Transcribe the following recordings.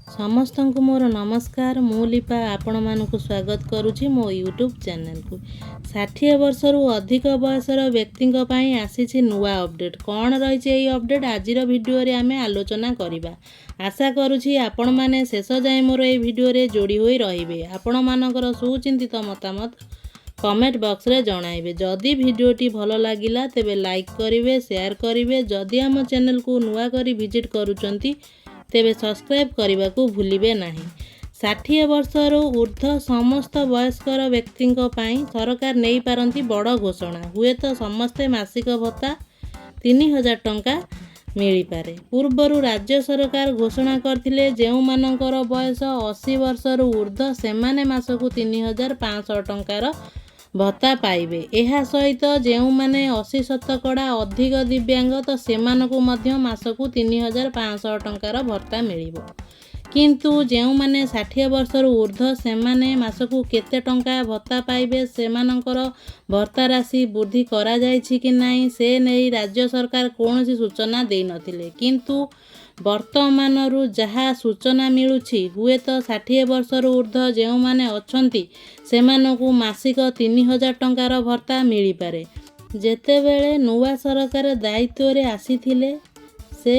ସମସ୍ତଙ୍କୁ ମୋର ନମସ୍କାର। ମୁଁ ଲିପା ଆପଣମାନଙ୍କୁ ସ୍ୱାଗତ କରୁଛି ମୋ ୟୁଟ୍ୟୁବ୍ ଚ୍ୟାନେଲକୁ। 60 ବର୍ଷରୁ ଅଧିକ ବୟସର ବ୍ୟକ୍ତିଙ୍କ ପାଇଁ ଆସିଛି ନୂଆ ଅପଡ଼େଟ୍। କ'ଣ ରହିଛି ଏହି ଅପଡ଼େଟ୍ ଆଜିର ଭିଡ଼ିଓରେ ଆମେ ଆଲୋଚନା କରିବା। ଆଶା କରୁଛି ଆପଣମାନେ ଶେଷ ଯାଏଁ ମୋର ଏହି ଭିଡ଼ିଓରେ ଯୋଡ଼ି ହୋଇ ରହିବେ। ଆପଣମାନଙ୍କର ସୁଚିନ୍ତିତ ମତାମତ କମେଣ୍ଟ ବକ୍ସରେ ଜଣାଇବେ। ଯଦି ଭିଡ଼ିଓଟି ଭଲ ଲାଗିଲା ତେବେ ଲାଇକ୍ କରିବେ, ସେୟାର କରିବେ। ଯଦି ଆମ ଚ୍ୟାନେଲକୁ ନୂଆ କରି ଭିଜିଟ୍ କରୁଛନ୍ତି ତେବେ ସବସ୍କ୍ରାଇବ୍ କରିବାକୁ ଭୁଲିବେ ନାହିଁ। 60 ବର୍ଷରୁ ଉର୍ଦ୍ଧ୍ୱ ସମସ୍ତ ବୟସ୍କର ବ୍ୟକ୍ତିଙ୍କ ପାଇଁ ସରକାର ନେଇପାରନ୍ତି ବଡ଼ ଘୋଷଣା। ହୁଏତ ସମସ୍ତେ ମାସିକ ଭତ୍ତା 3000 ଟଙ୍କା ମିଳିପାରେ। ପୂର୍ବରୁ ରାଜ୍ୟ ସରକାର ଘୋଷଣା କରିଥିଲେ ଯେଉଁମାନଙ୍କର ବୟସ 80 ବର୍ଷରୁ ଉର୍ଦ୍ଧ୍ୱ ସେମାନେ ମାସକୁ 3500 ଟଙ୍କାର ଭତ୍ତା ପାଇବେ। ଏହା ସହିତ ଯେଉଁମାନେ 80% ଅଧିକ ଦିବ୍ୟାଙ୍ଗ ତ ସେମାନଙ୍କୁ ମଧ୍ୟ ମାସକୁ 3500 ଟଙ୍କାର ଭତ୍ତା ମିଳିବ। କିନ୍ତୁ ଯେଉଁମାନେ 60 ବର୍ଷରୁ ଉର୍ଦ୍ଧ୍ୱ ସେମାନେ ମାସକୁ କେତେ ଟଙ୍କା ଭତ୍ତା ପାଇବେ, ସେମାନଙ୍କର ଭତ୍ତା ରାଶି ବୃଦ୍ଧି କରାଯାଇଛି କି ନାହିଁ ସେ ନେଇ ରାଜ୍ୟ ସରକାର କୌଣସି ସୂଚନା ଦେଇନଥିଲେ। କିନ୍ତୁ ବର୍ତ୍ତମାନରୁ ଯାହା ସୂଚନା ମିଳୁଛି, ହୁଏତ 60 ବର୍ଷରୁ ଉର୍ଦ୍ଧ୍ୱ ଯେଉଁମାନେ ଅଛନ୍ତି ସେମାନଙ୍କୁ ମାସିକ 3000 ଟଙ୍କାର ଭତ୍ତା ମିଳିପାରେ। ଯେତେବେଳେ ନୂଆ ସରକାର ଦାୟିତ୍ୱରେ ଆସିଥିଲେ ସେ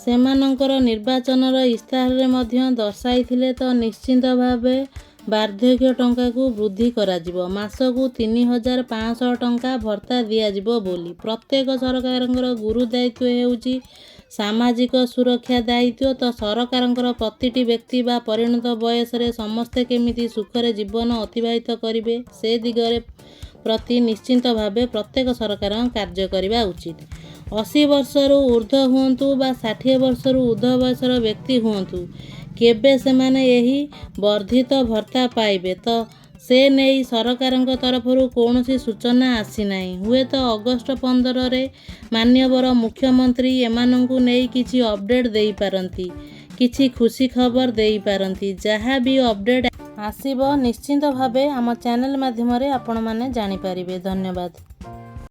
ସେମାନଙ୍କର ନିର୍ବାଚନର ଇସ୍ତାହାରରେ ମଧ୍ୟ ଦର୍ଶାଇଥିଲେ ତ ନିଶ୍ଚିତ ଭାବେ ବାର୍ଦ୍ଧକ୍ୟ ଟଙ୍କାକୁ ବୃଦ୍ଧି କରାଯିବ। ମାସକୁ 3500 ଟଙ୍କା ଭତ୍ତା ଦିଆଯିବ ବୋଲି। ପ୍ରତ୍ୟେକ ସରକାରଙ୍କର ଗୁରୁ ଦାୟିତ୍ୱ ହେଉଛି ସାମାଜିକ ସୁରକ୍ଷା ଦାୟିତ୍ୱ। ତ ସରକାରଙ୍କର ପ୍ରତିଟି ବ୍ୟକ୍ତି ବା ପରିଣତ ବୟସରେ ସମସ୍ତେ କେମିତି ସୁଖରେ ଜୀବନ ଅତିବାହିତ କରିବେ ସେ ଦିଗରେ ପ୍ରତି ନିଶ୍ଚିତ ଭାବେ ପ୍ରତ୍ୟେକ ସରକାରଙ୍କ କାର୍ଯ୍ୟ କରିବା ଉଚିତ। 80 ବର୍ଷରୁ ଉର୍ଦ୍ଧ୍ୱ ହୁଅନ୍ତୁ ବା 60 ବର୍ଷରୁ ଉର୍ଦ୍ଧ୍ୱ ବୟସର ବ୍ୟକ୍ତି ହୁଅନ୍ତୁ, କେବେ ସେମାନେ ଏହି ବର୍ଦ୍ଧିତ ଭତ୍ତା ପାଇବେ ତ ସେ ନେଇ ସରକାରଙ୍କ ତରଫରୁ କୌଣସି ସୂଚନା ଆସିନାହିଁ। ହୁଏତ ଅଗଷ୍ଟ 15ରେ ମାନ୍ୟବର ମୁଖ୍ୟମନ୍ତ୍ରୀ ଏମାନଙ୍କୁ ନେଇ କିଛି ଅପଡ଼େଟ୍ ଦେଇପାରନ୍ତି, କିଛି ଖୁସି ଖବର ଦେଇପାରନ୍ତି। ଯାହା ବି ଅପଡ଼େଟ୍ ଆସିବ ନିଶ୍ଚିତ ଭାବେ ଆମ ଚ୍ୟାନେଲ ମାଧ୍ୟମରେ ଆପଣମାନେ ଜାଣିପାରିବେ। ଧନ୍ୟବାଦ।